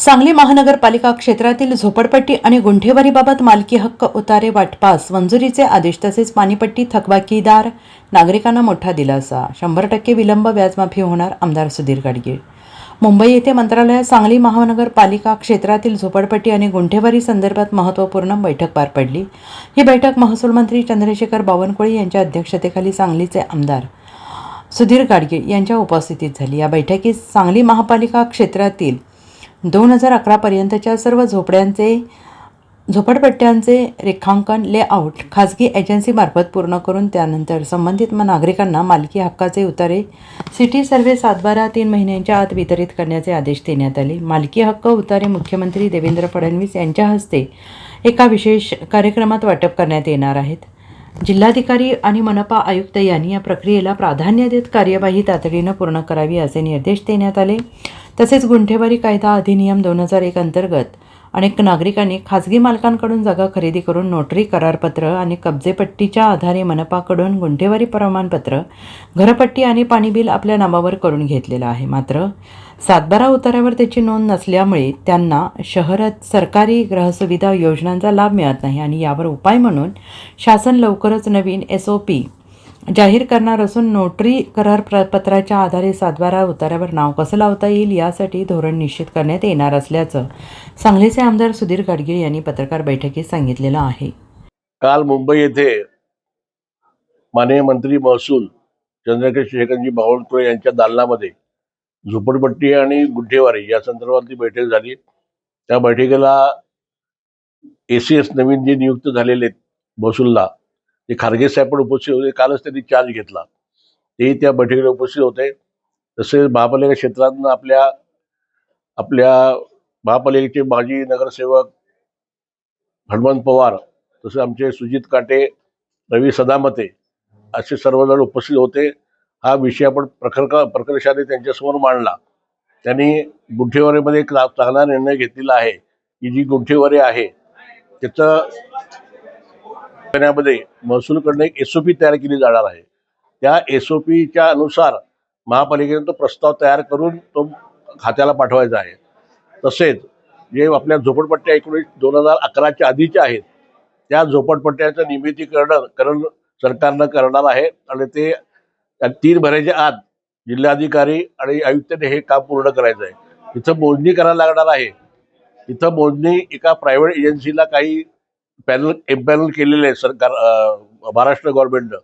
सांगली महानगरपालिका क्षेत्रातील झोपडपट्टी आणि गुंठेवारीबाबत मालकी हक्क उतारे वाटपास मंजुरीचे आदेश तसेच पाणीपट्टी थकबाकीदार नागरिकांना मोठा दिलासा. 100% विलंब व्याजमाफी होणार. आमदार सुधीर गाडगीळ. मुंबई येथे मंत्रालयात सांगली महानगरपालिका क्षेत्रातील झोपडपट्टी आणि गुंठेवारी संदर्भात महत्त्वपूर्ण बैठक पार पडली. ही बैठक महसूल मंत्री चंद्रशेखर बावनकुळे यांच्या अध्यक्षतेखाली सांगलीचे आमदार सुधीर गाडगीळ यांच्या उपस्थितीत झाली. या बैठकीत सांगली महापालिका क्षेत्रातील 2011 पर्यंतच्या सर्व झोपडपट्ट्यांचे रेखांकन लेआउट खाजगी एजन्सीमार्फत पूर्ण करून त्यानंतर संबंधित नागरिकांना मालकी हक्काचे उतारे सिटी सर्व्हे 7/12 3 महिन्यांच्या आत वितरित करण्याचे आदेश देण्यात आले. मालकी हक्क उतारे मुख्यमंत्री देवेंद्र फडणवीस यांच्या हस्ते एका विशेष कार्यक्रमात वाटप करण्यात येणार आहेत. जिल्हाधिकारी आणि मनपा आयुक्त यांनी या प्रक्रियेला प्राधान्य देत कार्यवाही तातडीनं पूर्ण करावी असे निर्देश देण्यात आले. तसेच गुंठेवारी कायदा अधिनियम 2001 अंतर्गत अनेक नागरिकांनी खाजगी मालकांकडून जागा खरेदी करून नोटरी करारपत्र आणि कब्जेपट्टीच्या आधारे मनपाकडून गुंठेवारी प्रमाणपत्र, घरपट्टी आणि पाणी बिल आपल्या नावावर करून घेतलेलं आहे. मात्र 7/12 उतार्यावर त्याची नोंद नसल्यामुळे त्यांना शहरात सरकारी गृहसुविधा योजनांचा लाभ मिळत नाही आणि यावर उपाय म्हणून शासन लवकरच नवीन SOP जाहीर करणार असून नोटरी करारपत्राच्या आधारे 7/12 उतार्यावर नाव कसं लावता येईल यासाठी धोरण निश्चित करण्यात येणार असल्याचं सांगलीचे आमदार सुधीर गाडगीळ यांनी पत्रकार बैठकीत सांगितलेलं आहे. काल मुंबई येथे माननीय मंत्री महसूल चंद्रशेखरजी बावनकुळे यांच्या दालनामध्ये झोपडपट्टी आणि गुंठेवारी या संदर्भातली बैठक झाली. त्या बैठकीला ACS नवीन जे नियुक्त झालेले महसूलला ते खारगे साहेब पण उपस्थित होते. कालच त्यांनी चार्ज घेतला, तेही त्या बैठकीला उपस्थित होते. तसेच महापालिका क्षेत्रातून आपल्या महापालिकेचे माजी नगरसेवक हनुमंत पवार, तसे आमचे सुजित काटे, रवी सदामते असे सर्वजण उपस्थित होते. हा विषय आपण प्रकर्षाने त्यांच्यासमोर मांडला. त्यांनी गुंठेवारीमध्ये एक चांगला निर्णय घेतलेला आहे की जी गुंठेवारी आहे त्याचं मध्ये महसूलकडनं एक SOP तयार केली जाणार आहे. त्या SOPच्या अनुसार महापालिकेने तो प्रस्ताव तयार करून तो खात्याला पाठवायचा आहे. तसेच जे आपल्या झोपडपट्ट्या 2011च्या आधीच्या आहेत त्या झोपडपट्ट्यांचं नियमितीकरण सरकारनं करणार आहे आणि ते 3 महिन्याच्या आत जिल्हाधिकारी आणि आयुक्तांनी हे काम पूर्ण करायचं आहे. तिथं मोजणी करायला लागणार आहे. तिथं मोजणी एका प्रायव्हेट एजन्सीला काही एम्पॅनल केलेले आहे सरकार, महाराष्ट्र गव्हर्नमेंटनं.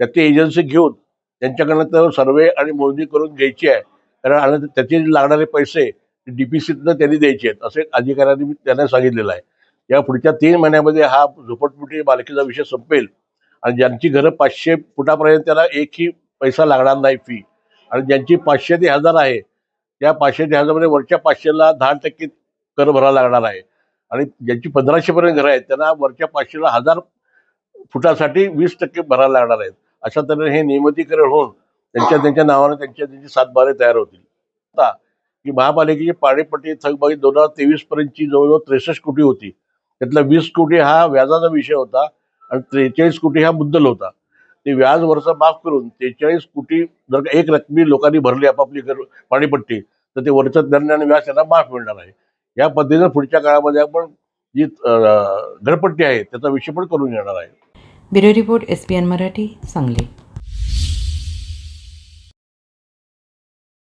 त्या ती एजन्सी घेऊन त्यांच्याकडनं तर सर्वे आणि मोजणी करून घ्यायची आहे. कारण आणि त्याचे लागणारे पैसे DPCतनं त्यांनी द्यायचे आहेत असे अधिकाऱ्यांनी त्यांना सांगितलेलं आहे. या पुढच्या 3 महिन्यामध्ये हा झोपडपट्टी मालकीचा विषय संपेल आणि ज्यांची घरं 500 फुटापर्यंत त्याला एकही पैसा लागणार नाही फी, आणि ज्यांची 500 ते 1000 आहे त्या 500 ते 1000 मध्ये वरच्या 500ला 10% कर भरावा लागणार आहे. आणि ज्यांची 1500 पर्यंत घरं आहेत त्यांना वरच्या 500ला 1000 फुटासाठी 20% भरायला लागणार आहेत. अशा तऱ्हेने हे नियमितीकरण होऊन त्यांच्या नावाने त्यांची 7/12 तयार होतील. आता की महापालिकेची पाणीपट्टी थकबाकी 2023 पर्यंतची जवळजवळ 63 कोटी होती. त्यातला 20 कोटी हा व्याजाचा विषय होता आणि 43 कोटी हा मुद्दल होता. ते व्याज वरचं माफ करून 43 कोटी जर का एक रकमी लोकांनी भरली आपापली पाणीपट्टी तर ते वरचं दंड आणि व्याज त्यांना माफ मिळणार आहे. या पद्धतीने पुढच्या काळामध्ये आपण जी घरपट्टी आहे त्याचा विषय पण करून येणार आहे. Bureau report SBN Marathi, Sangli.